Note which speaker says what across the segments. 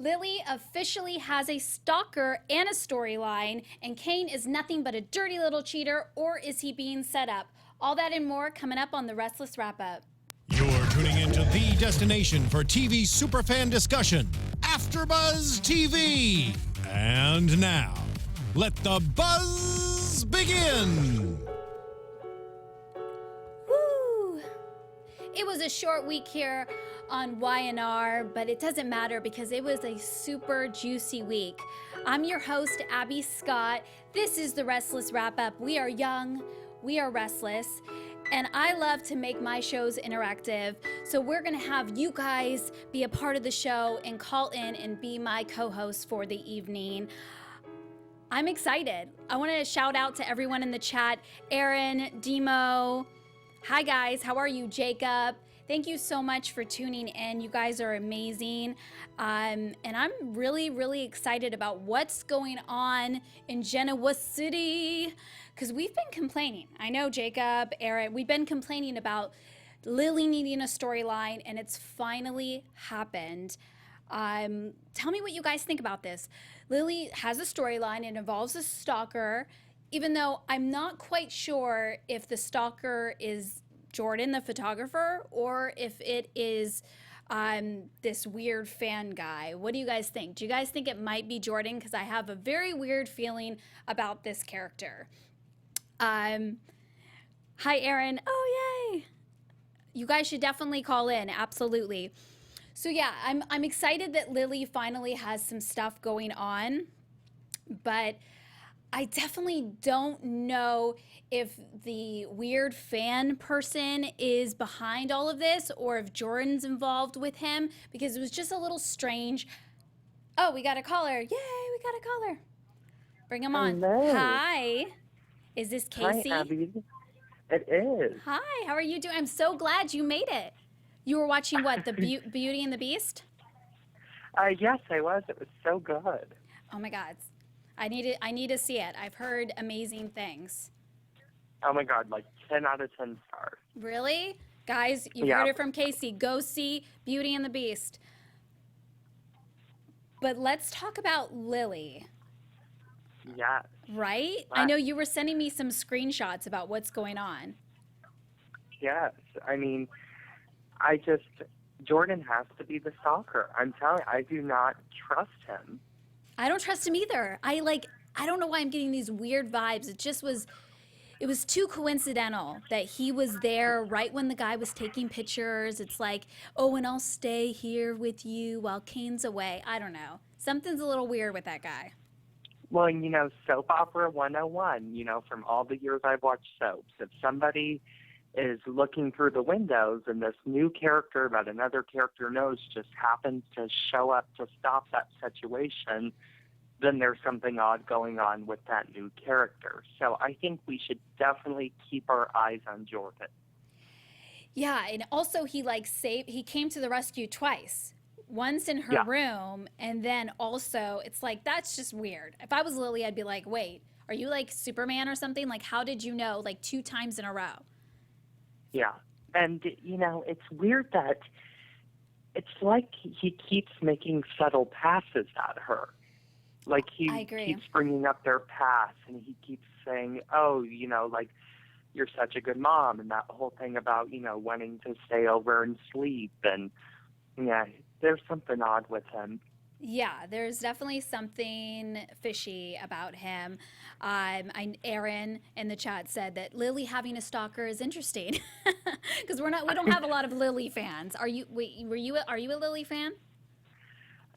Speaker 1: Lily officially has a stalker and a storyline, and Kane is nothing but a dirty little cheater, or is he being set up? All that and more coming up on The Restless Wrap-Up.
Speaker 2: You're tuning into the destination for TV superfan discussion, AFTERBUZZ TV. And now, let the buzz begin.
Speaker 1: Woo! It was a short week here on Y&R, but it doesn't matter because it was a super juicy week. I'm your host, Abbey Scott. This is The Restless Wrap-Up. We are young, we are restless, and I love to make my shows interactive. So we're gonna have you guys be a part of the show and call in and be my co-host for the evening. I'm excited. I want to shout out to everyone in the chat. Aaron, Demo. Hi guys, how are you? Jacob. Thank you so much for tuning in. You guys are amazing. And I'm really excited about what's going on in Genoa City, because we've been complaining. I know Jacob, Aaron, we've been complaining about Lily needing a storyline, and it's finally happened. Tell me what you guys think about this. Lily has a storyline. It involves a stalker, even though I'm not quite sure if the stalker is Jordan, the photographer, or if it is this weird fan guy. What do you guys think? Do you guys think it might be Jordan? Because I have a very weird feeling about this character. Hi, Aaron. Oh, yay. You guys should definitely call in. Absolutely. So yeah, I'm excited that Lily finally has some stuff going on, but I definitely don't know if the weird fan person is behind all of this or if Jordan's involved with him, because it was just a little strange. Oh, we got a caller. Yay, we got a caller. Bring him on.
Speaker 3: Hello.
Speaker 1: Hi. Is this Casey?
Speaker 3: Hi, Abby. It is.
Speaker 1: Hi, how are you doing? I'm so glad you made it. You were watching what, the Beauty and the Beast?
Speaker 3: Yes, I was. It was so good.
Speaker 1: Oh my God. I need to see it. I've heard amazing things.
Speaker 3: Oh my God, like 10 out of 10 stars.
Speaker 1: Really? Guys, you heard it from Casey. Go see Beauty and the Beast. But let's talk about Lily.
Speaker 3: Yes.
Speaker 1: Right? I know you were sending me some screenshots about what's going on.
Speaker 3: Yes. I mean, Jordan has to be the stalker. I'm telling you, I do not trust him.
Speaker 1: I don't trust him either. I don't know why I'm getting these weird vibes. It was too coincidental that he was there right when the guy was taking pictures. It's like, oh, and I'll stay here with you while Kane's away. I don't know. Something's a little weird with that guy.
Speaker 3: Well, soap opera 101, from all the years I've watched soaps. If somebody is looking through the windows and this new character that another character knows just happens to show up to stop that situation, then there's something odd going on with that new character. So I think we should definitely keep our eyes on Jordan.
Speaker 1: Yeah, and also he came to the rescue twice. Once in her room, and then also it's like, that's just weird. If I was Lily, I'd be like, wait, are you like Superman or something? Like, how did you know, like 2 times in a row?
Speaker 3: Yeah. And, it's weird that it's like he keeps making subtle passes at her. Like he keeps bringing up their past, and he keeps saying, oh, like, you're such a good mom, and that whole thing about, wanting to stay over and sleep. And, yeah, there's something odd with him.
Speaker 1: Yeah, there's definitely something fishy about him. Aaron in the chat said that Lily having a stalker is interesting because we don't have a lot of Lily fans. Are you a Lily fan?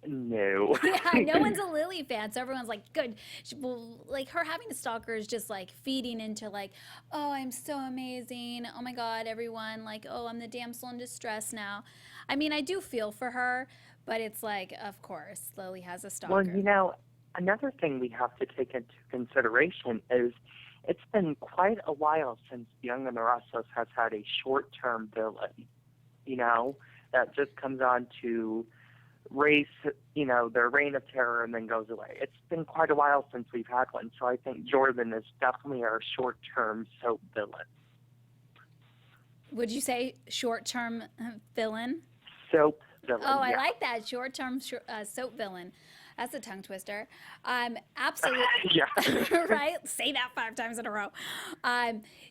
Speaker 3: No.
Speaker 1: Yeah, no one's a Lily fan, so everyone's like, good. Well, like her having a stalker is just like feeding into like, oh, I'm so amazing. Oh my God, everyone, like, oh, I'm the damsel in distress now. I mean, I do feel for her, but it's like, of course, Lily has a stalker.
Speaker 3: Well, another thing we have to take into consideration is it's been quite a while since Young and the Restless has had a short-term villain, that just comes on to race, their reign of terror and then goes away. It's been quite a while since we've had one, so I think Jordan is definitely our short-term soap villain.
Speaker 1: Would you say short-term villain?
Speaker 3: Soap villain.
Speaker 1: Oh, I
Speaker 3: yeah.
Speaker 1: like that. Short-term soap villain. That's a tongue twister. Absolutely.
Speaker 3: Yeah.
Speaker 1: Right? Say that 5 times in a row.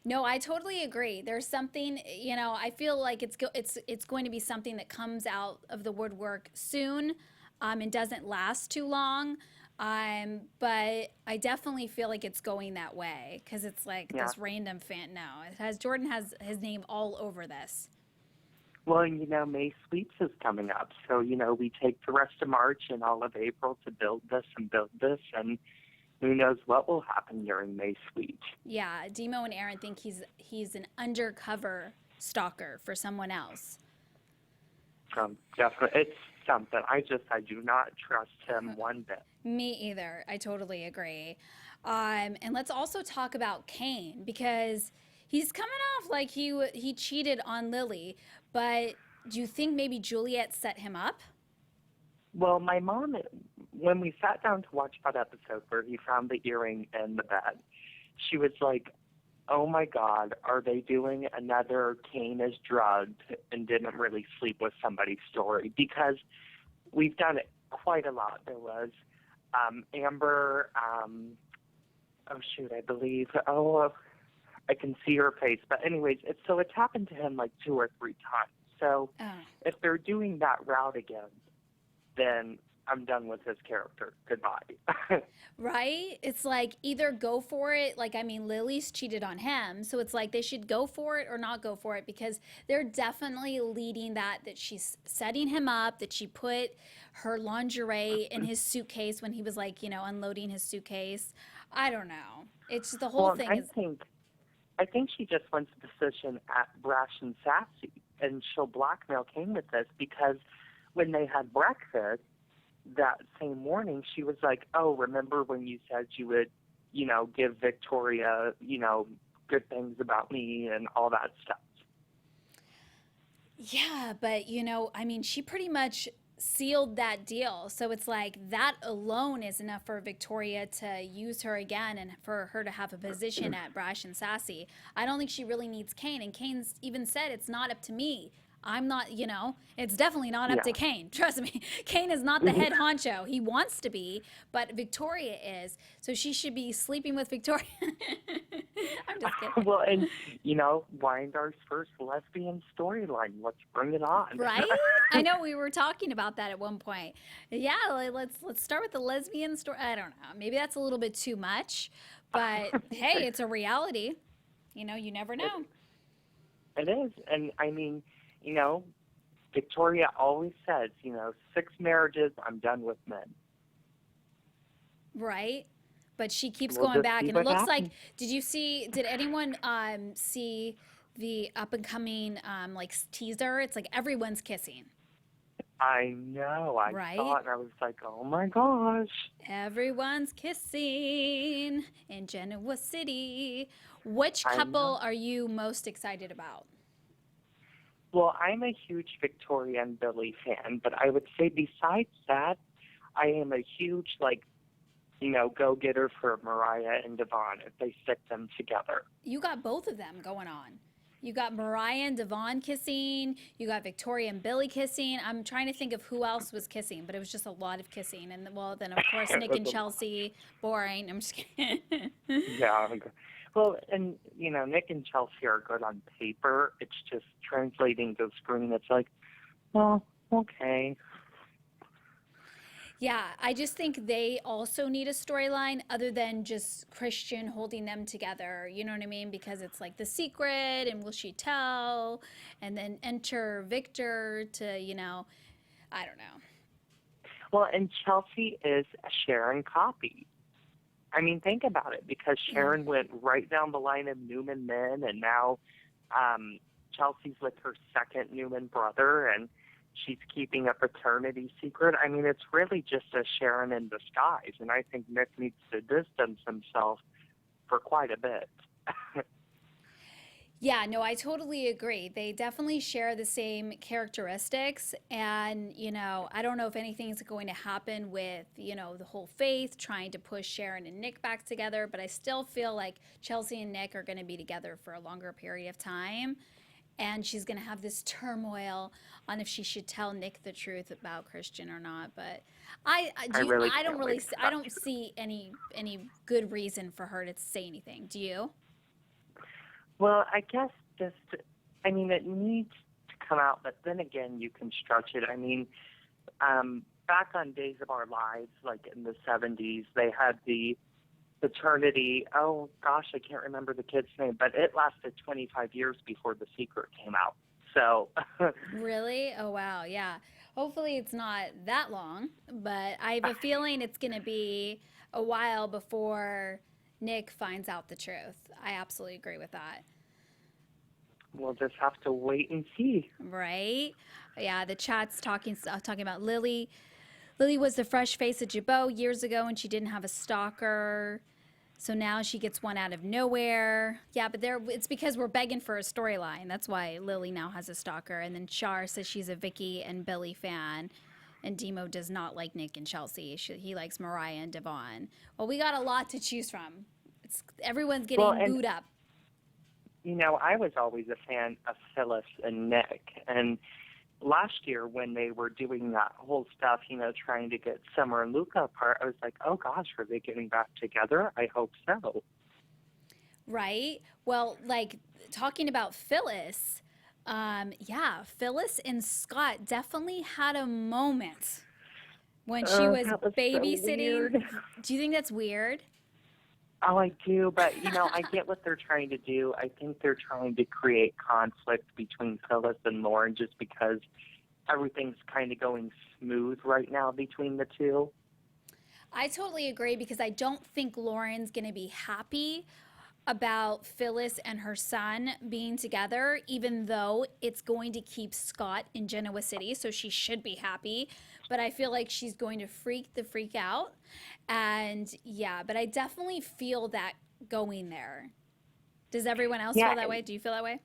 Speaker 1: No, I totally agree. There's something, I feel like it's going to be something that comes out of the woodwork soon, and doesn't last too long. But I definitely feel like it's going that way, because it's like
Speaker 3: Yeah.
Speaker 1: this random fan. No, Jordan has his name all over this.
Speaker 3: Well, May Sweeps is coming up. So, we take the rest of March and all of April to build this, and who knows what will happen during May Sweeps.
Speaker 1: Yeah, Demo and Aaron think he's an undercover stalker for someone else.
Speaker 3: Definitely. It's something. I do not trust him one bit.
Speaker 1: Me either. I totally agree. And let's also talk about Kane, because he's coming off like he cheated on Lily. But do you think maybe Juliet set him up?
Speaker 3: Well, my mom, when we sat down to watch that episode where he found the earring in the bed, she was like, oh my God, are they doing another Kane is drugged and didn't really sleep with somebody story? Because we've done it quite a lot. There was Amber, I believe, I can see her face. But anyways, it's happened to him like 2 or 3 times. So if they're doing that route again, then I'm done with his character. Goodbye.
Speaker 1: Right? It's like either go for it. Like, Lily's cheated on him. So it's like they should go for it or not go for it, because they're definitely leading that she's setting him up, that she put her lingerie in his suitcase when he was like, unloading his suitcase. I don't know. It's the whole thing
Speaker 3: I think she just wants a position at Brash and Sassy, and she'll blackmail Kane with this, because when they had breakfast that same morning, she was like, oh, remember when you said you would, give Victoria, good things about me and all that stuff.
Speaker 1: Yeah, but, she pretty much sealed that deal. So it's like that alone is enough for Victoria to use her again and for her to have a position at Brash and Sassy. I don't think she really needs Kane. And Kane's even said, it's not up to me. I'm not, it's definitely not up to Kane. Trust me. Kane is not the head honcho. He wants to be, but Victoria is. So she should be sleeping with Victoria. I'm just kidding.
Speaker 3: Well, and, Wyandar's first lesbian storyline. Let's bring it on.
Speaker 1: Right? I know we were talking about that at one point. Yeah, let's start with the lesbian story. I don't know. Maybe that's a little bit too much, but hey, it's a reality. You never know.
Speaker 3: It is. And Victoria always says, 6 marriages, I'm done with men.
Speaker 1: Right? But she keeps going back, and it looks like, did anyone see the up-and-coming, teaser? It's like everyone's kissing.
Speaker 3: I know. I saw it, and I was like, oh, my gosh.
Speaker 1: Everyone's kissing in Genoa City. Which couple are you most excited about?
Speaker 3: Well, I'm a huge Victoria and Billy fan, but I would say besides that, I am a huge, go-getter for Mariah and Devon if they stick them together.
Speaker 1: You got both of them going on. You got Mariah and Devon kissing. You got Victoria and Billy kissing. I'm trying to think of who else was kissing, but it was just a lot of kissing. And, then, of course, Nick and Chelsea. Boring. I'm just kidding.
Speaker 3: Yeah. Well, and, Nick and Chelsea are good on paper. It's just translating to screen. It's like, well, okay.
Speaker 1: Yeah, I just think they also need a storyline other than just Christian holding them together. You know what I mean? Because it's like the secret, and will she tell? And then enter Victor to, I don't know.
Speaker 3: Well, and Chelsea is a Sharon copy. Think about it, because Sharon went right down the line of Newman men, and now Chelsea's with her second Newman brother, and she's keeping a paternity secret. It's really just a Sharon in disguise, and I think Nick needs to distance himself for quite a bit.
Speaker 1: Yeah, no, I totally agree. They definitely share the same characteristics. And, I don't know if anything's going to happen with, the whole Faith trying to push Sharon and Nick back together. But I still feel like Chelsea and Nick are going to be together for a longer period of time. and she's going to have this turmoil on if she should tell Nick the truth about Christian or not. But I don't see any good reason for her to say anything. Do you?
Speaker 3: Well, I guess it needs to come out, but then again, you can stretch it. I mean, back on Days of Our Lives, like in the 70s, they had the paternity. Oh gosh, I can't remember the kid's name, but it lasted 25 years before The Secret came out. So
Speaker 1: really? Oh wow, yeah. Hopefully it's not that long, but I have a feeling it's going to be a while before Nick finds out the truth. I absolutely agree with that.
Speaker 3: We'll just have to wait and see.
Speaker 1: Right? Yeah, the chat's talking about Lily. Lily was the fresh face of Jabot years ago, and she didn't have a stalker. So now she gets one out of nowhere. Yeah, but it's because we're begging for a storyline. That's why Lily now has a stalker. And then Char says she's a Vicky and Billy fan. And Demo does not like Nick and Chelsea. He likes Mariah and Devon. Well, we got a lot to choose from. Everyone's getting booed up.
Speaker 3: You know, I was always a fan of Phyllis and Nick. And last year when they were doing that whole stuff, you know, trying to get Summer and Luca apart, I was like, oh gosh, are they getting back together? I hope so.
Speaker 1: Right? Well, like, talking about Phyllis, Phyllis and Scott definitely had a moment when she was babysitting.
Speaker 3: So
Speaker 1: do you think that's weird?
Speaker 3: Oh, I do, but, you know, I get what they're trying to do. I think they're trying to create conflict between Phyllis and Lauren just because everything's kind of going smooth right now between the two.
Speaker 1: I totally agree because I don't think Lauren's going to be happy about Phyllis and her son being together, even though it's going to keep Scott in Genoa City, so she should be happy. But I feel like she's going to freak out. And yeah, but I definitely feel that going there. Does everyone else feel that way? Do you feel that way?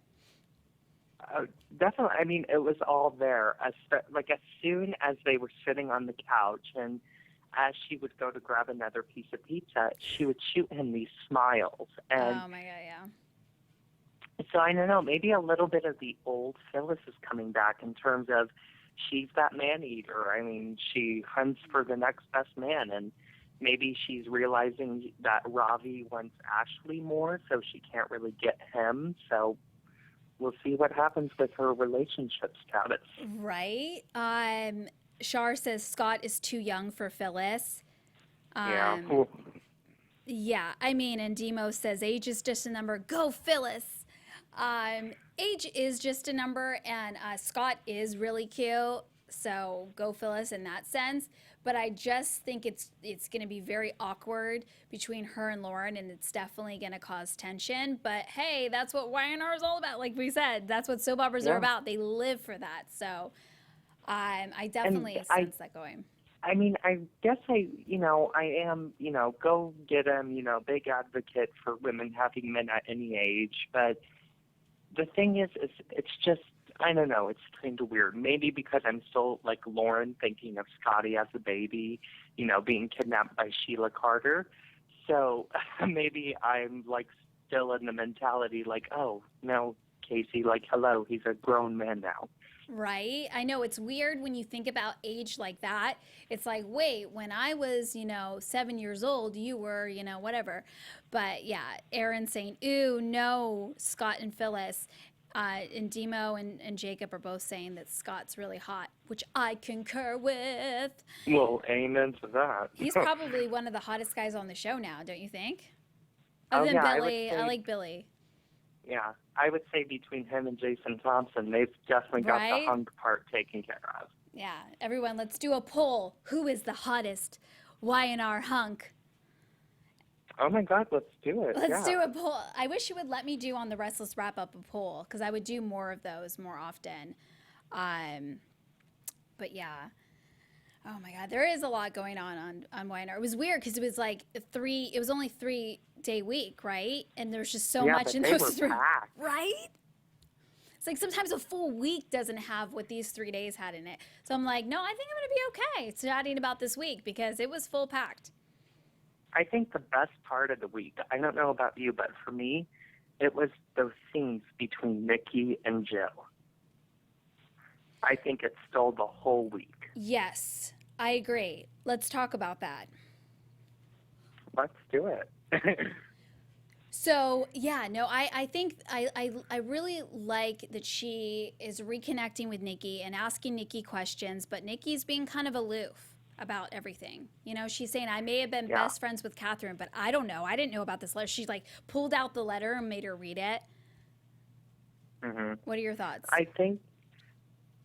Speaker 3: Definitely. I mean, it was all there. As soon as they were sitting on the couch and as she would go to grab another piece of pizza, she would shoot him these smiles. And
Speaker 1: oh my God, yeah.
Speaker 3: So I don't know, maybe a little bit of the old Phyllis is coming back in terms of she's that man-eater. I mean, she hunts for the next best man, and maybe she's realizing that Ravi wants Ashley more, so she can't really get him. So we'll see what happens with her relationship status.
Speaker 1: Right. Char says Scott is too young for Phyllis.
Speaker 3: Yeah.
Speaker 1: Yeah, I mean, and Demo says age is just a number. Go, Phyllis. Age is just a number, and Scott is really cute, so go Phyllis in that sense. But I just think it's going to be very awkward between her and Lauren, and it's definitely going to cause tension. But hey, that's what YNR is all about. Like we said, that's what soap operas are about. They live for that. So I definitely sense that going.
Speaker 3: I mean, I guess I am, go get him, big advocate for women having men at any age. But the thing is it's just, I don't know, it's kind of weird. Maybe because I'm still like Lauren thinking of Scotty as a baby, being kidnapped by Sheila Carter. So maybe I'm like still in the mentality like, oh, no, Casey, like, hello, he's a grown man now.
Speaker 1: Right. I know it's weird when you think about age like that. It's like, wait, when I was, 7 years old, you were, whatever. But yeah, Aaron's saying, ooh, no, Scott and Phyllis. And Demo and Jacob are both saying that Scott's really hot, which I concur with.
Speaker 3: Well, amen to that.
Speaker 1: He's probably one of the hottest guys on the show now, don't you think? Other than Billy. I like Billy.
Speaker 3: Yeah, I would say between him and Jason Thompson, they've definitely got the hunk part taken care of.
Speaker 1: Yeah, everyone, let's do a poll. Who is the hottest Y&R hunk?
Speaker 3: Oh my God, let's do it.
Speaker 1: Let's do a poll. I wish you would let me do on the Restless Wrap-Up a poll, because I would do more of those more often. But yeah. Oh my God, there is a lot going on Y&R. It was weird because it was like it was only 3-day week, right? And there's just so much in those 3, right? It's like sometimes a full week doesn't have what these 3 days had in it. So I'm like, no, I think I'm going to be okay chatting about this week because it was full packed.
Speaker 3: I think the best part of the week, I don't know about you, but for me, it was those scenes between Nikki and Jill. I think it stole the whole week.
Speaker 1: Yes, I agree. Let's talk about that.
Speaker 3: Let's do it.
Speaker 1: So, yeah, no, I think I really like that she is reconnecting with Nikki and asking Nikki questions, but Nikki's being kind of aloof about everything. You know, she's saying, I may have been best friends with Katherine, but I don't know. I didn't know about this letter. She's like pulled out the letter and made her read it.
Speaker 3: Mm-hmm.
Speaker 1: What are your thoughts?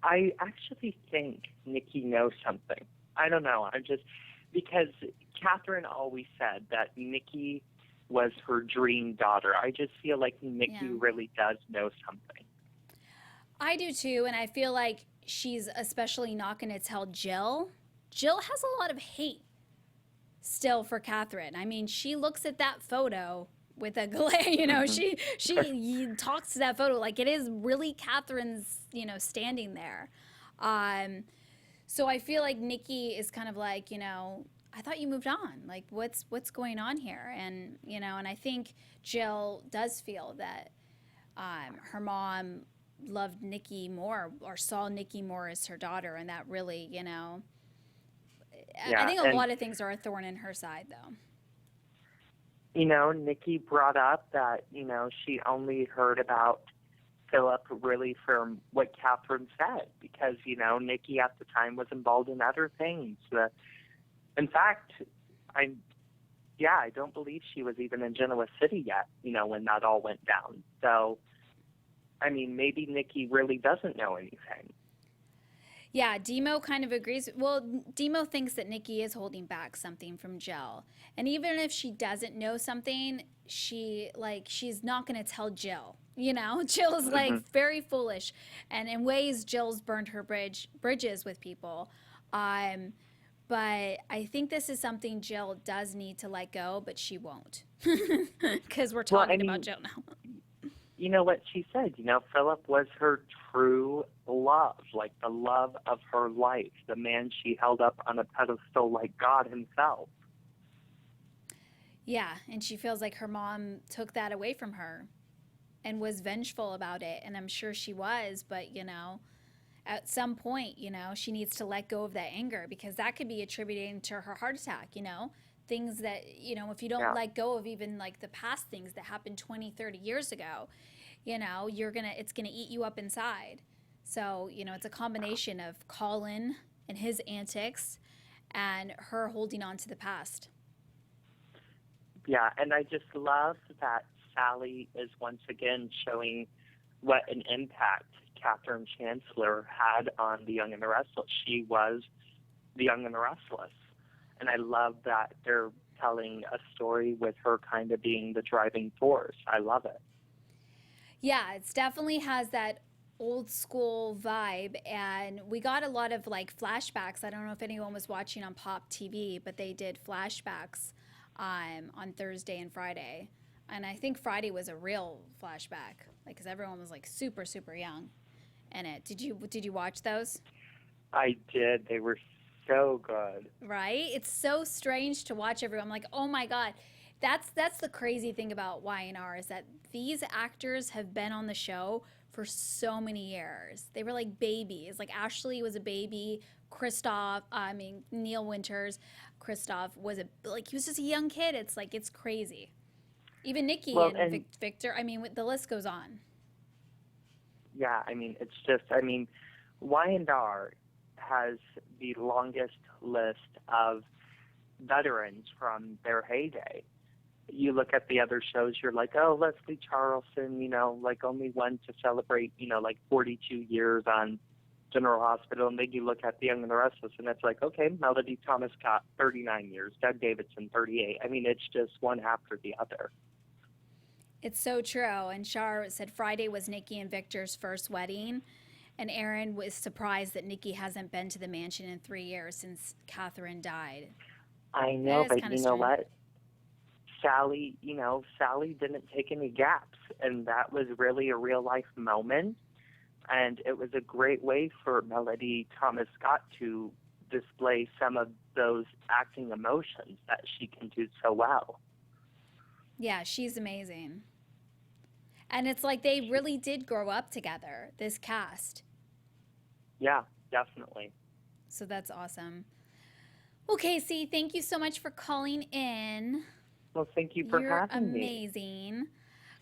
Speaker 3: I actually think Nikki knows something. I don't know. Because Katherine always said that Nikki was her dream daughter. I just feel like Nikki really does know something.
Speaker 1: I do too, and I feel like she's especially not going to tell Jill. Jill has a lot of hate still for Katherine. I mean, she looks at that photo with a glare, you know, she talks to that photo like it is really Katherine's, you know, standing there. So I feel like Nikki is kind of like, you know, I thought you moved on. Like, what's going on here? And, you know, and I think Jill does feel that her mom loved Nikki more or saw Nikki more as her daughter. And that really, you know, I think a lot of things are a thorn in her side, though.
Speaker 3: You know, Nikki brought up that, you know, she only heard about Philip really from what Katherine said because, you know, Nikki at the time was involved in other things. In fact, I don't believe she was even in Genoa City yet, you know, when that all went down. So, I mean, maybe Nikki really doesn't know anything.
Speaker 1: Yeah, Demo kind of agrees. Well, Demo thinks that Nikki is holding back something from Jill. And even if she doesn't know something, she's not going to tell Jill. You know, Jill's like very foolish. And in ways, Jill's burned her bridges with people. But I think this is something Jill does need to let go, but she won't. Because we're talking about Jill now.
Speaker 3: You know what she said? You know, Philip was her true love, like the love of her life, the man she held up on a pedestal like God himself.
Speaker 1: Yeah, and she feels like her mom took that away from her and was vengeful about it. And I'm sure she was, but, you know, at some point, you know, she needs to let go of that anger because that could be attributing to her heart attack, you know, things that, you know, if you don't let go of even like the past things that happened 20, 30 years ago, you know, it's going to eat you up inside. So, you know, it's a combination of Colin and his antics and her holding on to the past.
Speaker 3: Yeah, and I just love that Sally is once again showing what an impact Katherine Chancellor had on the Young and the Restless. She was the Young and the Restless. And I love that they're telling a story with her kind of being the driving force. I love it.
Speaker 1: Yeah, it definitely has that old school vibe, and we got a lot of like flashbacks. I don't know if anyone was watching on Pop TV, but they did flashbacks on Thursday and Friday, and I think Friday was a real flashback, like because everyone was like super young in it. Did you watch those?
Speaker 3: I did. They were so good.
Speaker 1: Right? It's so strange to watch everyone. I'm like, oh my God. That's the crazy thing about Y&R is that these actors have been on the show for so many years. They were like babies. Like Ashley was a baby. Neil Winters, Christoph was he was just a young kid. It's like, it's crazy. Even Nikki and Victor, I mean, the list goes on.
Speaker 3: Yeah, I mean, it's just, I mean, Y&R has the longest list of veterans from their heyday. You look at the other shows, you're like, oh, Leslie Charleston, you know, like only one to celebrate, you know, like 42 years on General Hospital. And then you look at The Young and the Restless, and it's like, okay, Melody Thomas Scott, 39 years, Doug Davidson, 38. I mean, it's just one after the other.
Speaker 1: It's so true. And Shar said Friday was Nikki and Victor's first wedding. And Aaron was surprised that Nikki hasn't been to the mansion in 3 years since Katherine died.
Speaker 3: I know, but you know what? Sally didn't take any gaps, and that was really a real-life moment, and it was a great way for Melody Thomas Scott to display some of those acting emotions that she can do so well.
Speaker 1: Yeah, she's amazing. And it's like they really did grow up together, this cast.
Speaker 3: Yeah, definitely.
Speaker 1: So that's awesome. Well, Casey, thank you so much for calling in.
Speaker 3: Well, thank you for having me.
Speaker 1: You're amazing.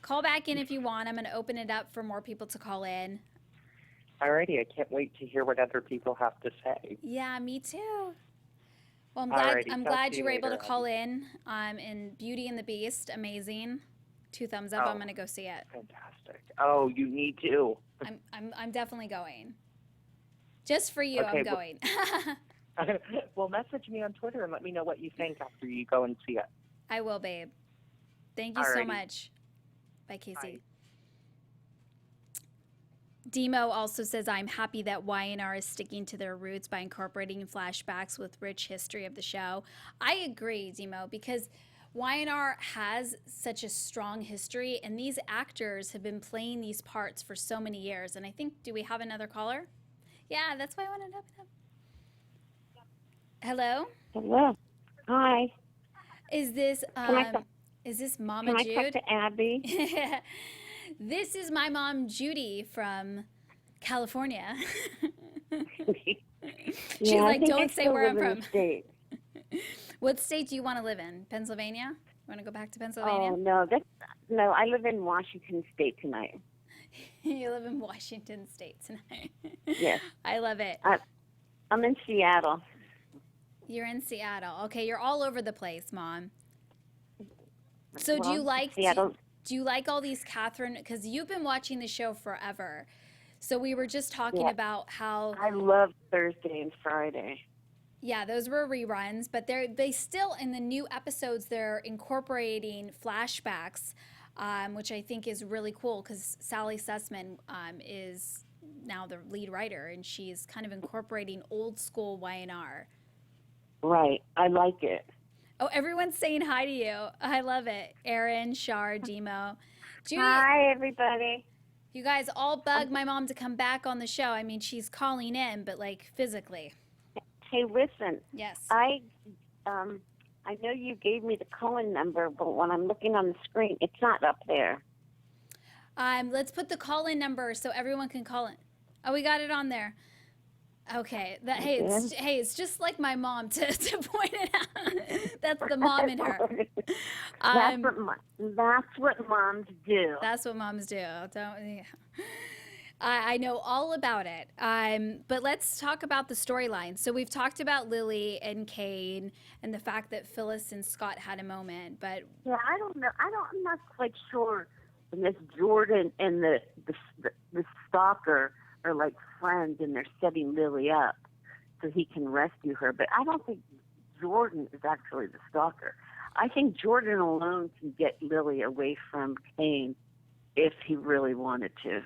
Speaker 1: Call back in if you want. I'm going to open it up for more people to call in.
Speaker 3: Alrighty, I can't wait to hear what other people have to say.
Speaker 1: Yeah, me too. Well, I'm
Speaker 3: Alrighty,
Speaker 1: glad you were able to
Speaker 3: later,
Speaker 1: call in. In Beauty and the Beast, amazing. 2 thumbs up.
Speaker 3: Oh,
Speaker 1: I'm going to go see it.
Speaker 3: Fantastic. Oh, you need to.
Speaker 1: I'm definitely going. Just for you,
Speaker 3: Okay,
Speaker 1: I'm going.
Speaker 3: Well, message me on Twitter and let me know what you think after you go and see it.
Speaker 1: I will, babe. Thank you so much. Bye, Casey.
Speaker 3: Bye.
Speaker 1: Demo also says, I'm happy that Y&R is sticking to their roots by incorporating flashbacks with rich history of the show. I agree, Demo, because Y&R has such a strong history, and these actors have been playing these parts for so many years. And I think, do we have another caller? Yeah, that's why I wanted to open up. Hello?
Speaker 4: Hello. Hi.
Speaker 1: Is this Mama Jude?
Speaker 4: Can I talk to Abby?
Speaker 1: This is my mom, Judy, from California. She's like, don't say where I'm from.
Speaker 4: State.
Speaker 1: What state do you want to live in? Pennsylvania? You want to go back to Pennsylvania?
Speaker 4: Oh, no, I live in Washington State tonight.
Speaker 1: You live in Washington State tonight.
Speaker 4: Yes.
Speaker 1: I love it.
Speaker 4: I'm in Seattle.
Speaker 1: You're in Seattle. Okay, you're all over the place, Mom. So
Speaker 4: Well,
Speaker 1: do you like
Speaker 4: Seattle?
Speaker 1: Do you like all these Katherine? Because you've been watching the show forever. So we were just talking about how
Speaker 4: I love Thursday and Friday.
Speaker 1: Yeah, those were reruns, but they still in the new episodes they're incorporating flashbacks, which I think is really cool because Sally Sussman is now the lead writer, and she's kind of incorporating old school Y&R.
Speaker 4: Right, I like it.
Speaker 1: Oh, everyone's saying hi to you. I love it. Erin, Shar, Demo. Judy,
Speaker 4: Hi, everybody.
Speaker 1: you guys all bug my mom to come back on the show. I mean, she's calling in, but like physically.
Speaker 4: Hey, listen.
Speaker 1: Yes.
Speaker 4: I know you gave me the call-in number, but when I'm looking on the screen, it's not up there.
Speaker 1: Let's put the call-in number so everyone can call in. Oh, we got it on there. Okay. It's just like my mom to point it out. That's the mom in her.
Speaker 4: That's what moms do.
Speaker 1: That's what moms do. I know all about it. But let's talk about the storyline. So we've talked about Lily and Kane and the fact that Phyllis and Scott had a moment. But
Speaker 4: yeah, I don't know. I'm not quite sure. And this Jordan and the stalker are like friends, and they're setting Lily up so he can rescue her. But I don't think Jordan is actually the stalker. I think Jordan alone can get Lily away from Kane if he really wanted to.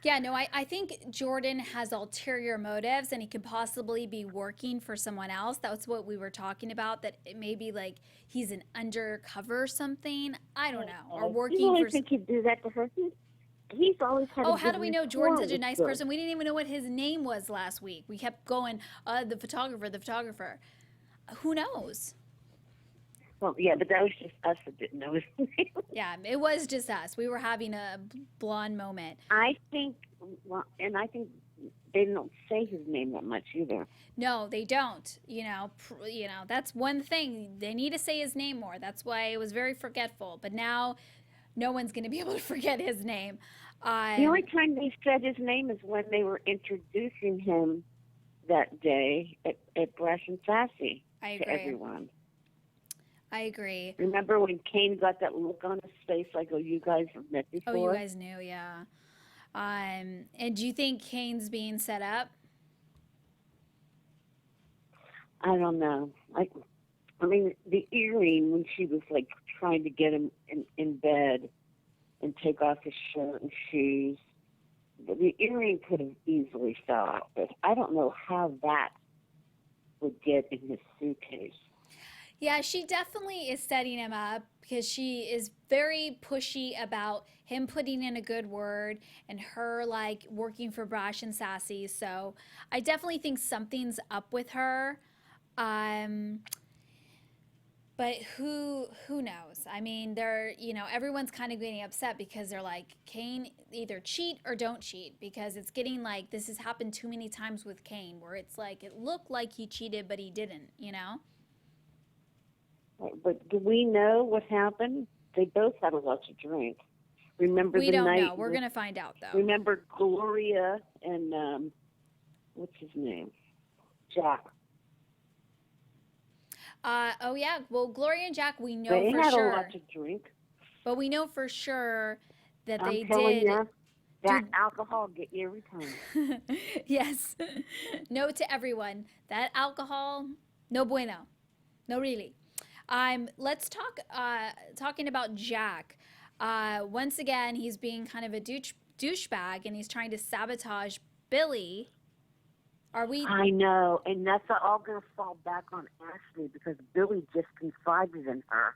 Speaker 1: Yeah, no, I think Jordan has ulterior motives, and he could possibly be working for someone else. That's what we were talking about, that it may be like he's an undercover or something. I don't know. Or working
Speaker 4: you really
Speaker 1: for...
Speaker 4: think he'd do that to her? He's always had
Speaker 1: how do we know Jordan's such a nice person? We didn't even know what his name was last week. We kept going, the photographer. Who knows?
Speaker 4: Well, yeah, but that was just us that didn't know his name.
Speaker 1: Yeah, it was just us. We were having a blonde moment.
Speaker 4: I think they don't say his name that much either.
Speaker 1: No, they don't. You know, that's one thing. They need to say his name more. That's why it was very forgetful. But now, no one's going to be able to forget his name.
Speaker 4: The only time they said his name is when they were introducing him that day at Brash and Sassy to everyone.
Speaker 1: I agree.
Speaker 4: Remember when Kane got that look on his face like, oh, you guys have met before?
Speaker 1: Oh, you guys knew, yeah. And do you think Kane's being set up?
Speaker 4: I don't know. I mean, the earring, when she was like trying to get him in bed and take off his shirt and shoes, the earring could have easily fell out. But I don't know how that would get in his suitcase.
Speaker 1: Yeah, she definitely is setting him up because she is very pushy about him putting in a good word and her like working for Brash and Sassy. So I definitely think something's up with her. But who knows? I mean, everyone's kind of getting upset because they're like, Kane, either cheat or don't cheat, because it's getting like this has happened too many times with Kane, where it's like it looked like he cheated, but he didn't,
Speaker 4: But do we know what happened? They both had a lot to drink. Remember
Speaker 1: we
Speaker 4: the
Speaker 1: don't
Speaker 4: night?
Speaker 1: know. We're gonna find out though.
Speaker 4: Remember Gloria and what's his name? Jack.
Speaker 1: Oh yeah. Well, Gloria and Jack, we know
Speaker 4: They
Speaker 1: for
Speaker 4: had
Speaker 1: sure.
Speaker 4: a lot to drink.
Speaker 1: But we know for sure that they
Speaker 4: I'm telling
Speaker 1: did.
Speaker 4: you, that alcohol get you every time.
Speaker 1: Yes. Note to everyone, that alcohol, no bueno. No really. Let's talking about Jack. Once again, he's being kind of a douchebag, and he's trying to sabotage Billy. Are we?
Speaker 4: I know, and that's all going to fall back on Ashley because Billy just confided in her.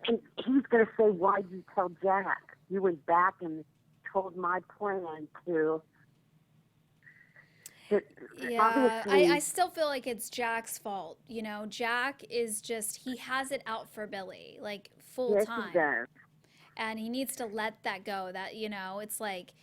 Speaker 4: And he's going to say, why'd you tell Jack? You went back and told my plan to...
Speaker 1: Yeah, I still feel like it's Jack's fault. Jack is just, he has it out for Billy, like full time.
Speaker 4: Yes, he does.
Speaker 1: And he needs to let that go. That, it's like,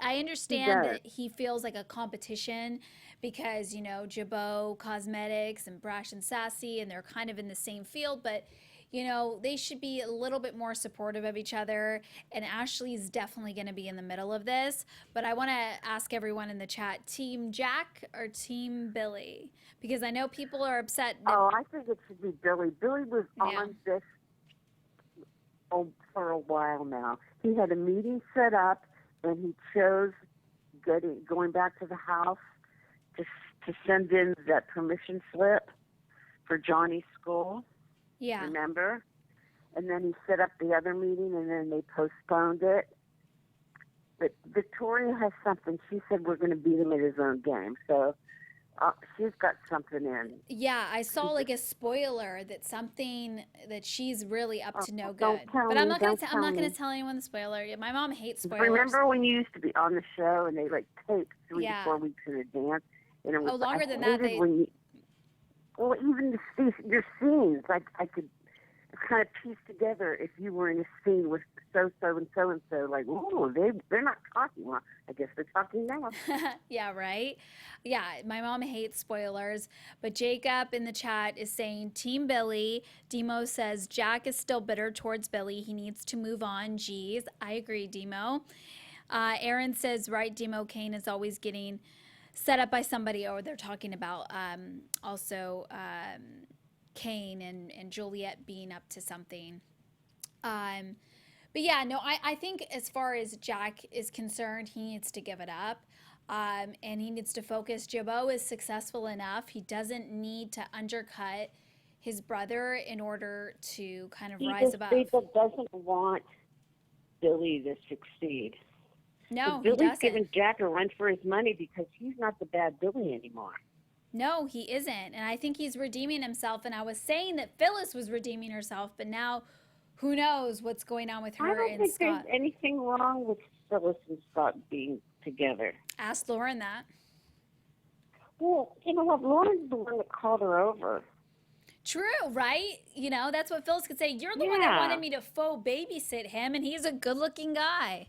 Speaker 1: I understand that he feels like a competition because, Jabot Cosmetics and Brash and Sassy, and they're kind of in the same field, but, they should be a little bit more supportive of each other. And Ashley's definitely going to be in the middle of this. But I want to ask everyone in the chat, Team Jack or Team Billy? Because I know people are upset.
Speaker 4: I think it should be Billy. Billy was on this for a while now. He had a meeting set up, and he chose going back to the house to send in that permission slip for Johnny's school.
Speaker 1: Yeah.
Speaker 4: Remember? And then he set up the other meeting, and then they postponed it. But Victoria has something. She said we're going to beat him at his own game. So she's got something in.
Speaker 1: Yeah, I saw like a spoiler that she's really up to no good.
Speaker 4: Don't tell
Speaker 1: but
Speaker 4: me,
Speaker 1: I'm not going
Speaker 4: to
Speaker 1: tell anyone the spoiler. My mom hates spoilers.
Speaker 4: Remember when you used to be on the show and they taped 3 to 4 weeks in advance? And it was,
Speaker 1: longer than that.
Speaker 4: Even your scenes, I could kind of piece together if you were in a scene with so-so and so-and-so, like, oh, they're not talking. Well, I guess they're talking now.
Speaker 1: Yeah, right? Yeah, my mom hates spoilers. But Jacob in the chat is saying, Team Billy. Demo says, Jack is still bitter towards Billy. He needs to move on. Geez, I agree, Demo. Aaron says, right, Demo, Kane is always getting set up by somebody, or they're talking about also Kane and Juliet being up to something. But yeah, no, I think as far as Jack is concerned, he needs to give it up. And he needs to focus. Jabot is successful enough. He doesn't need to undercut his brother in order to kind of rise above. He
Speaker 4: doesn't want Billy to succeed.
Speaker 1: No,
Speaker 4: Billy's
Speaker 1: he doesn't.
Speaker 4: giving Jack a run for his money because he's not the bad Billy anymore.
Speaker 1: No, he isn't. And I think he's redeeming himself. And I was saying that Phyllis was redeeming herself, but now who knows what's going on with her and Scott.
Speaker 4: I don't think there's anything wrong with Phyllis and Scott being together.
Speaker 1: Ask Lauren that.
Speaker 4: Well, you know what? Lauren's the one that called her over.
Speaker 1: True, right? That's what Phyllis could say. You're the one that wanted me to faux babysit him, and he's a good-looking guy.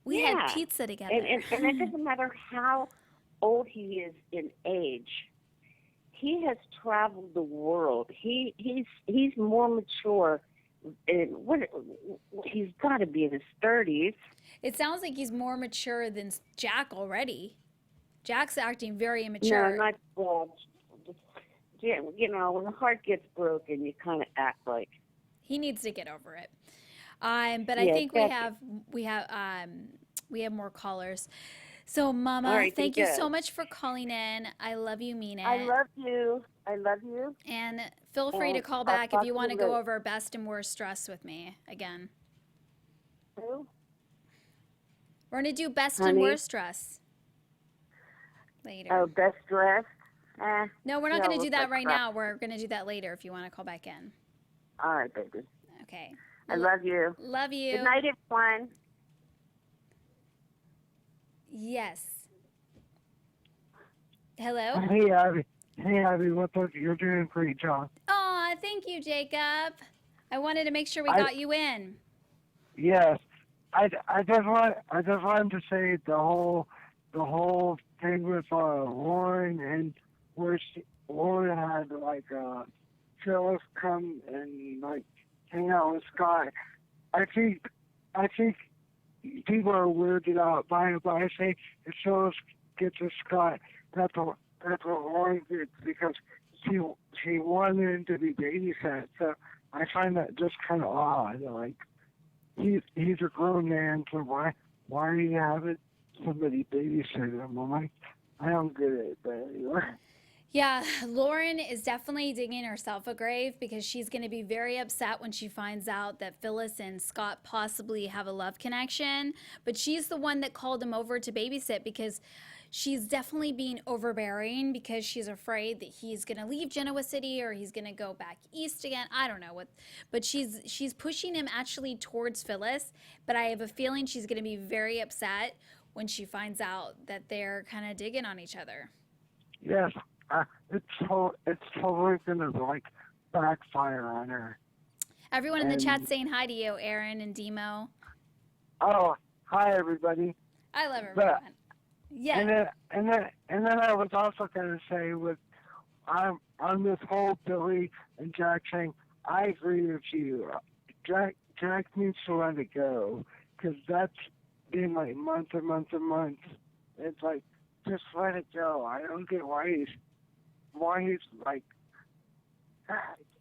Speaker 1: We had pizza together.
Speaker 4: And it doesn't matter how old he is in age. He has traveled the world. He's more mature. And he's got to be in his 30s.
Speaker 1: It sounds like he's more mature than Jack already. Jack's acting very immature.
Speaker 4: No, not well. When the heart gets broken, you kind of act like
Speaker 1: he needs to get over it. But I think we have more callers. So, Mama, thank you so much for calling in. I love you, mean it.
Speaker 4: I love you.
Speaker 1: And feel free to call back if you want to go over best and worst dress with me again.
Speaker 4: Who?
Speaker 1: We're going to do best and worst dress later.
Speaker 4: Oh, best dress?
Speaker 1: No, we're not going to do that right now. We're going to do that later if you want to call back in.
Speaker 4: All right, baby.
Speaker 1: Okay.
Speaker 4: I love you.
Speaker 1: Love you.
Speaker 4: Good night, everyone.
Speaker 1: Yes. Hello?
Speaker 5: Hey, Abby. What's up? You're doing a great job.
Speaker 1: Aw, thank you, Jacob. I wanted to make sure we got you in.
Speaker 5: Yes, I just wanted to say the whole thing with Lauren, and where Lauren had like Phyllis come and like hang out with Scott. I think people are weirded out by it, but I say if Phyllis gets with Scott, that's what Lauren did, because she wanted him to be babysat. So I find that just kind of odd. Like he's a grown man, so why are you having somebody babysit him? I'm like, I don't get it, but anyway.
Speaker 1: Yeah, Lauren is definitely digging herself a grave, because she's going to be very upset when she finds out that Phyllis and Scott possibly have a love connection. But she's the one that called him over to babysit, because she's definitely being overbearing, because she's afraid that he's going to leave Genoa City or he's going to go back east again. I don't know what, but she's pushing him actually towards Phyllis. But I have a feeling she's going to be very upset when she finds out that they're kind of digging on each other.
Speaker 5: Yes. It's totally gonna like backfire on her.
Speaker 1: Everyone in the chat saying hi to you, Aaron and Demo.
Speaker 5: Oh, hi everybody.
Speaker 1: I love everyone. Yeah.
Speaker 5: And then I was also gonna say on this whole Billy and Jack thing, I agree with you. Jack needs to let it go, because that's been like months and months and months. It's like, just let it go. I don't get why he's like,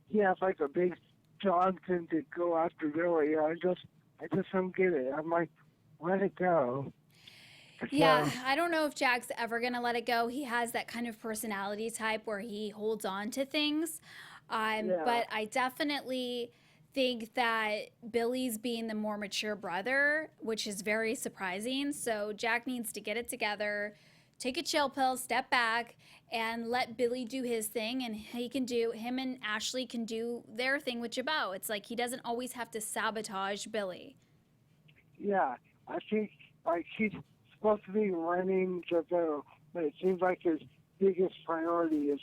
Speaker 5: he has like a big Johnson to go after Billy. I just don't get it. I'm like, let it go.
Speaker 1: Yeah, I don't know if Jack's ever going to let it go. He has that kind of personality type where he holds on to things. But I definitely think that Billy's being the more mature brother, which is very surprising. So Jack needs to get it together, take a chill pill, step back, and let Billy do his thing, and him and Ashley can do their thing with Jabot. It's like he doesn't always have to sabotage Billy.
Speaker 5: Yeah, I think like he's supposed to be running Jabot, but it seems like his biggest priority is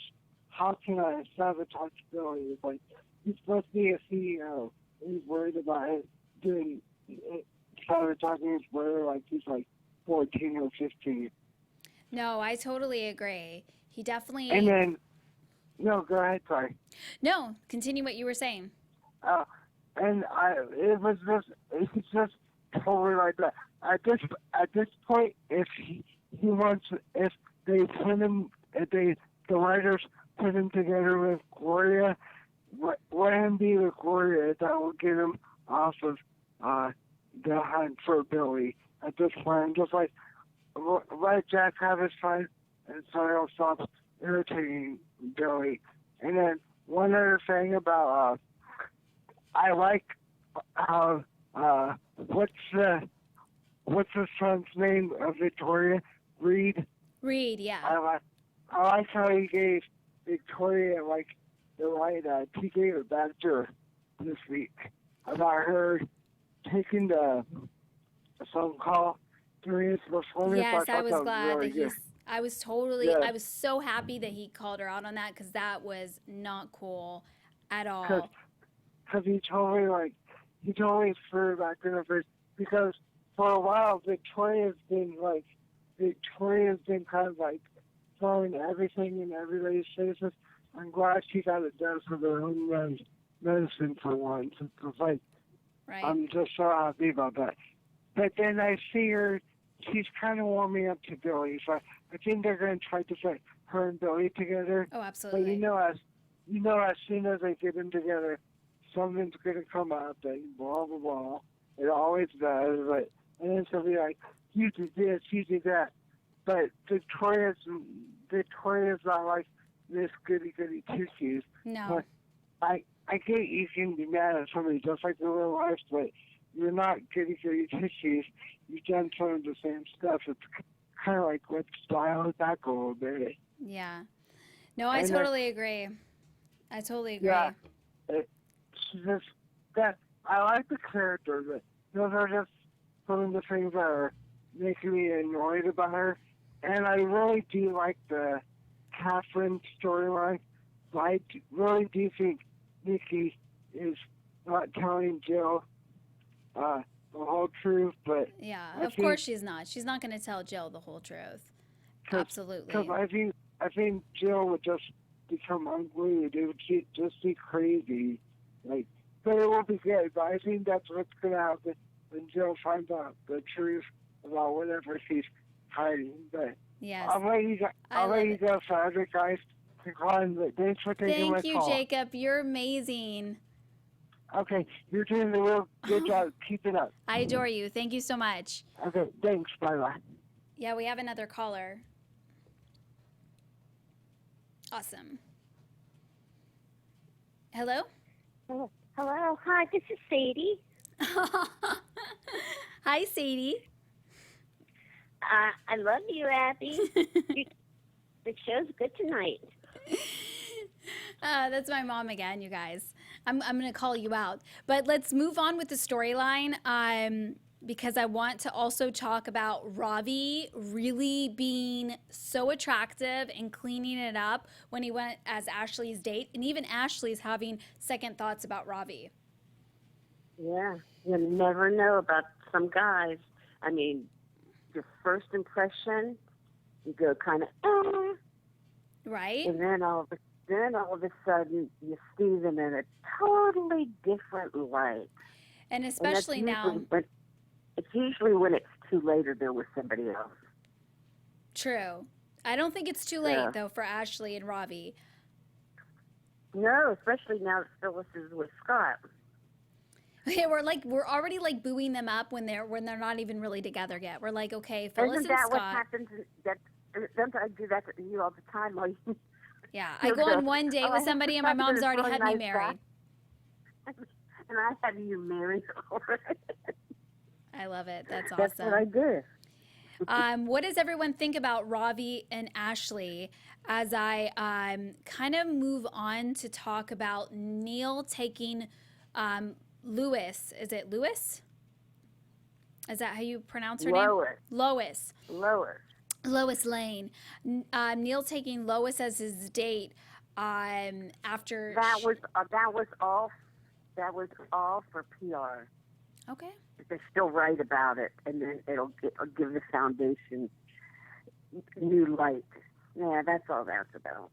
Speaker 5: how can I sabotage Billy? It's like he's supposed to be a CEO. He's worried about it doing sabotaging his brother like he's like 14 or 15.
Speaker 1: No, I totally agree. He definitely...
Speaker 5: And then, no, go ahead, sorry.
Speaker 1: No, continue what you were saying.
Speaker 5: It's just totally like that. At this point, if the writers put him together with Gloria, let him be with Gloria. That will get him off of the hunt for Billy. At this point, just like, let Jack have his fun, and so he'll stop irritating Billy. And then one other thing about, I like how, what's the son's name of Victoria? Reed?
Speaker 1: Reed, yeah.
Speaker 5: I like how he gave Victoria, like, the right, he gave it back to her this week about her taking the phone call.
Speaker 1: Yes, I was glad that I was so happy that he called her out on that, because that was not cool at all.
Speaker 5: Because he totally threw it back in her face, because for a while Victoria's been kind of like throwing everything in everybody's faces. I'm glad she got it done for their own medicine for once. It's like, right. I'm just so happy about that. But then I see her, she's kind of warming up to Billy. So I think they're going to try to put her and Billy together.
Speaker 1: Oh, absolutely.
Speaker 5: But as soon as they get them together, something's going to come up and blah, blah, blah. It always does. But, and then she'll be like, you did this, you did that. But Victoria's not like this goody-goody two-shoes.
Speaker 1: No.
Speaker 5: But I get you can be mad at somebody just like in real life, but you're not goody-goody two-shoes. You've done some of the same stuff. It's kind of like, let's dial it back a little bit.
Speaker 1: Yeah. No, I totally agree. I totally agree.
Speaker 5: Yeah. I like the character, but those are just some of the things that are making me annoyed about her. And I really do like the Katherine storyline. I really do think Nikki is not telling Jill the whole truth, but
Speaker 1: yeah, of course she's not. She's not going to tell Jill the whole truth. Absolutely.
Speaker 5: Because I think Jill would just become unglued. It would just be crazy. Like, but it won't be good. But I think that's what's going to happen when Jill finds out the truth about whatever she's hiding. But
Speaker 1: yes,
Speaker 5: I'll let you go, Father, guys. But thanks for taking my call.
Speaker 1: Thank you, Jacob. You're amazing.
Speaker 5: Okay, you're doing a real good job. Keep it up.
Speaker 1: I adore you. Thank you so much.
Speaker 5: Okay, thanks. Bye-bye.
Speaker 1: Yeah, we have another caller. Awesome. Hello?
Speaker 6: Hello. Hi, this is Sadie.
Speaker 1: Hi, Sadie.
Speaker 6: I love you, Abby. The show's good tonight.
Speaker 1: That's my mom again, you guys. I'm going to call you out. But let's move on with the storyline because I want to also talk about Ravi really being so attractive and cleaning it up when he went as Ashley's date. And even Ashley's having second thoughts about Ravi.
Speaker 4: Yeah, you never know about some guys. I mean, your first impression, you go kind of,
Speaker 1: right?
Speaker 4: And then all of a sudden, you see them in a totally different light.
Speaker 1: And especially now.
Speaker 4: It's usually when it's too late or they're with somebody else.
Speaker 1: True. I don't think it's too late, though, for Ashley and Ravi.
Speaker 4: No, especially now that Phyllis is with Scott.
Speaker 1: Okay, we're already like booing them up when they're not even really together yet. We're like, okay, Phyllis
Speaker 4: Isn't that
Speaker 1: and
Speaker 4: what
Speaker 1: Scott.
Speaker 4: happens? Don't I do that to you all the time?
Speaker 1: Yeah, I go on one date with somebody and my mom's already had me married.
Speaker 4: And I had you married already.
Speaker 1: I love it. That's awesome.
Speaker 4: That's what I do.
Speaker 1: What does everyone think about Ravi and Ashley as I kind of move on to talk about Neil taking Lewis? Is it Lewis? Is that how you pronounce her name? Lois. Lois Lane. Neil taking Lois as his date after
Speaker 4: that was all for PR.
Speaker 1: Okay.
Speaker 4: They're still right about it, and then it'll give the foundation new light. Yeah, that's all that's about.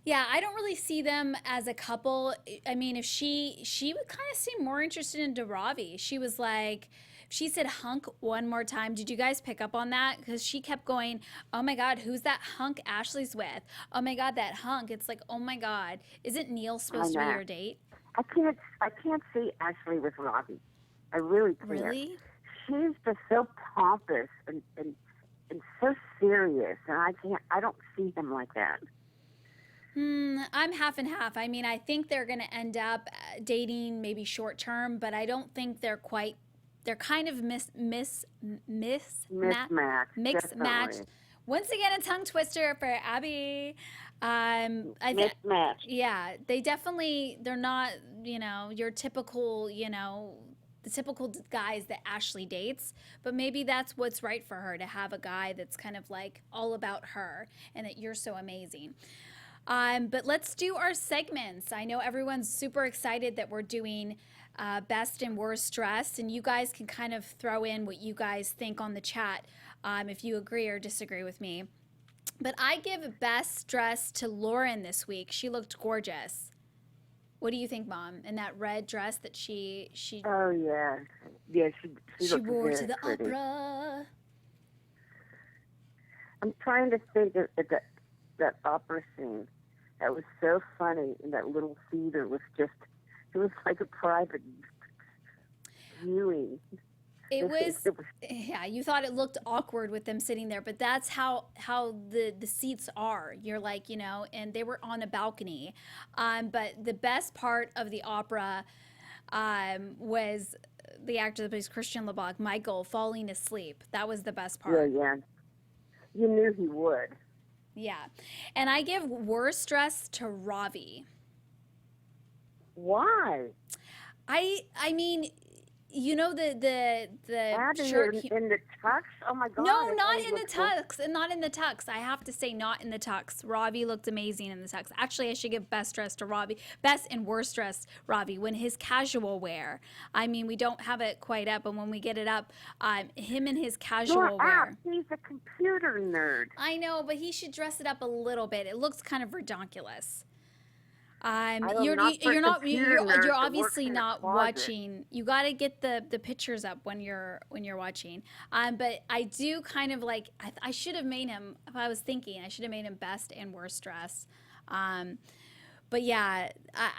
Speaker 1: Yeah, I don't really see them as a couple. I mean, if she would kind of seem more interested in Ravi. She was like, she said hunk one more time. Did you guys pick up on that? Because she kept going, oh my God, who's that hunk Ashley's with? Oh my God, that hunk. It's like, oh my God, isn't Neil supposed to be your date?
Speaker 4: I can't see Ashley with Ravi. I really can't.
Speaker 1: Really?
Speaker 4: She's just so pompous and so serious, and I don't see him like that.
Speaker 1: I'm half and half. I mean, I think they're going to end up dating maybe short term, but I don't think they're kind of mixed match. Once again, a tongue twister for Abby.
Speaker 4: Mismatched.
Speaker 1: Yeah, they're not, your typical, the typical guys that Ashley dates, but maybe that's what's right for her, to have a guy that's kind of like all about her and that you're so amazing. But let's do our segments. I know everyone's super excited that we're doing best and worst dressed, and you guys can kind of throw in what you guys think on the chat if you agree or disagree with me. But I give best dress to Lauren this week. She looked gorgeous. What do you think, Mom? In that red dress that she
Speaker 4: Oh yeah, she
Speaker 1: wore to the
Speaker 4: pretty.
Speaker 1: opera.
Speaker 4: I'm trying to think of that opera scene. That was so funny, and that little theater was it was like a private viewing.
Speaker 1: It was, yeah, you thought it looked awkward with them sitting there, but that's how the seats are. You're like, and they were on a balcony. But the best part of the opera was the actor that plays Christian LeBlanc, Michael, falling asleep. That was the best part.
Speaker 4: Yeah. You knew he would.
Speaker 1: Yeah. And I give worst dress to Ravi.
Speaker 4: Why?
Speaker 1: I mean, you know the
Speaker 4: Abby
Speaker 1: shirt.
Speaker 4: in the tux? Oh my God.
Speaker 1: No, not in the tux. Not in the tux. I have to say, not in the tux. Robbie looked amazing in the tux. Actually, I should give best dressed to Robbie. Best and worst dressed Robbie. When his casual wear. I mean, we don't have it quite up, but when we get it up, him and his casual wear.
Speaker 4: He's a computer nerd.
Speaker 1: I know, but he should dress it up a little bit. It looks kind of redonkulous. You're obviously not watching. You got to get the pictures up when you're watching. But I do kind of like, I should have made him, if I was thinking, I should have made him best and worst dress. But yeah,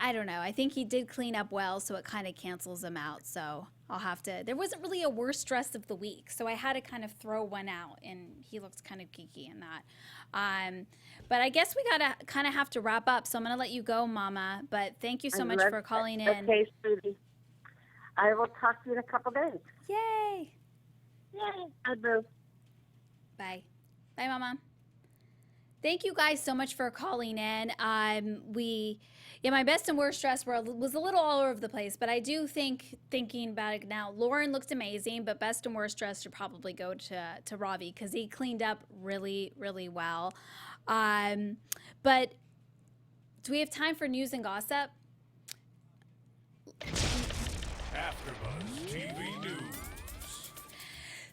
Speaker 1: I don't know. I think he did clean up well, so it kind of cancels him out. So I'll have to, there wasn't really a worst dress of the week. So I had to kind of throw one out, and he looks kind of geeky in that. But I guess we gotta kind of have to wrap up. So I'm gonna let you go, Mama. But thank you so much for calling in.
Speaker 4: Okay, sweetie. I will talk to you in a couple days.
Speaker 1: Yay!
Speaker 4: Yay! I do.
Speaker 1: Bye. Bye, Mama. Thank you guys so much for calling in. My best and worst dress was a little all over the place, but I do thinking about it now, Lauren looked amazing, but best and worst dress should probably go to Robbie because he cleaned up really, really well. But do we have time for news and gossip?
Speaker 2: AfterBuzz TV News.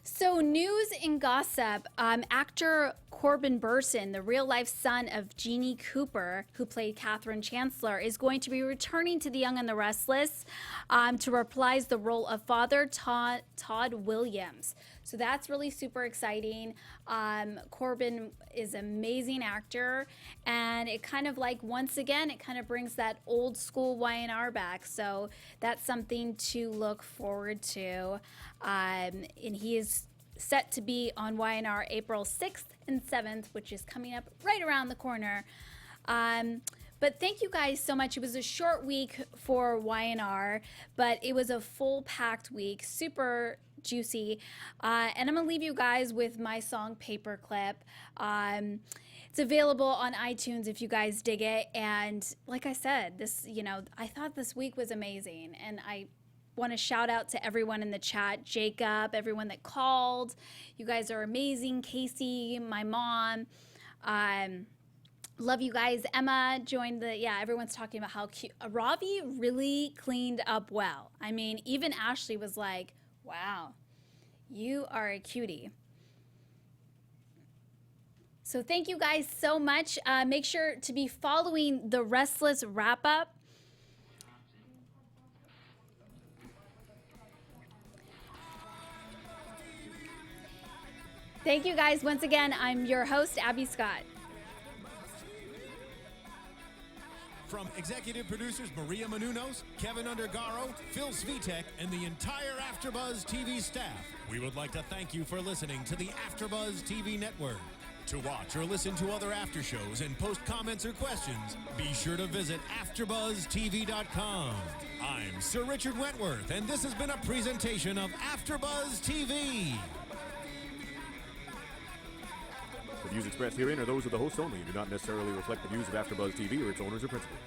Speaker 1: So news and gossip, actor Corbin Burson, the real-life son of Jeannie Cooper, who played Katherine Chancellor, is going to be returning to The Young and the Restless to reprise the role of Father Todd Williams. So that's really super exciting. Corbin is an amazing actor, and it kind of like, once again, it kind of brings that old school Y&R back. So that's something to look forward to. And he is set to be on Y&R April 6th and 7th, which is coming up right around the corner. But thank you guys so much. It was a short week for Y&R, but it was a full-packed week, super juicy. And I'm going to leave you guys with my song Paperclip. It's available on iTunes if you guys dig it. And like I said, I thought this week was amazing. And I want to shout out to everyone in the chat, Jacob, everyone that called. You guys are amazing. Casey, my mom. Love you guys. Emma joined everyone's talking about how cute. Robbie really cleaned up well. I mean, even Ashley was like, wow, you are a cutie. So thank you guys so much. Make sure to be following the Restless wrap-up. Thank you guys. Once again, I'm your host, Abbey Scott.
Speaker 2: From executive producers Maria Menounos, Kevin Undergaro, Phil Svitek, and the entire AfterBuzz TV staff, we would like to thank you for listening to the AfterBuzz TV network. To watch or listen to other after shows and post comments or questions, be sure to visit AfterBuzzTV.com. I'm Sir Richard Wentworth, and this has been a presentation of AfterBuzz TV.
Speaker 7: The views expressed herein are those of the hosts only and do not necessarily reflect the views of AfterBuzz TV or its owners or principals.